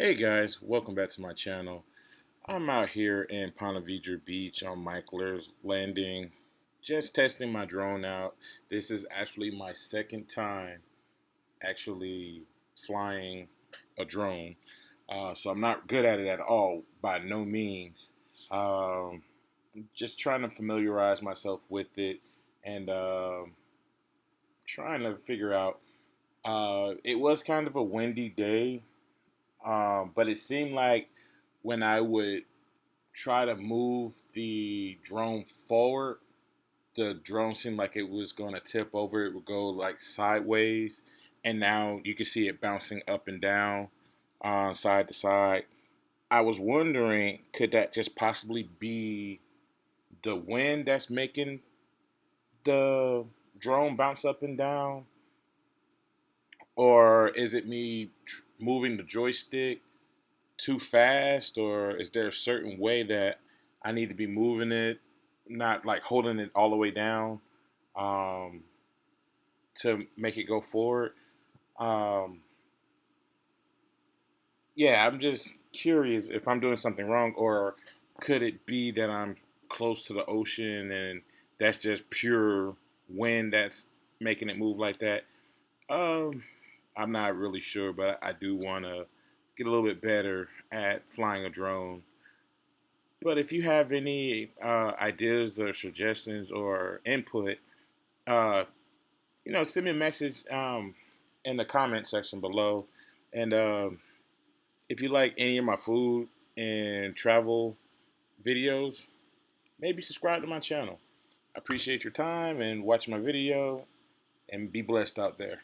Hey guys, welcome back to my channel. I'm out here in Ponte Vedra Beach on MICKLER'S landing, just testing my drone out. This is actually my second time actually flying a drone. So I'm not good at it at all, by no means. Just trying to familiarize myself with it and trying to figure out. It was kind of a windy day, but it seemed like when I would try to move the drone forward, the drone seemed like it was going to tip over. It would go like sideways, and now you can see it bouncing up and down, side to side. I was wondering, could that just possibly be the wind that's making the drone bounce up and down, or is it me moving the joystick too fast, or is there a certain way that I need to be moving it, not like holding it all the way down, um, to make it go forward? Um, yeah, I'm just curious if I'm doing something wrong, or could it be that I'm close to the ocean and that's just pure wind that's making it move like that? Um, I'm not really sure, but I do want to get a little bit better at flying a drone. But if you have any ideas or suggestions or input, uh, send me a message in the comment section below. And if you like any of my food and travel videos, maybe subscribe to my channel. I appreciate your time and watch my video, and be blessed out there.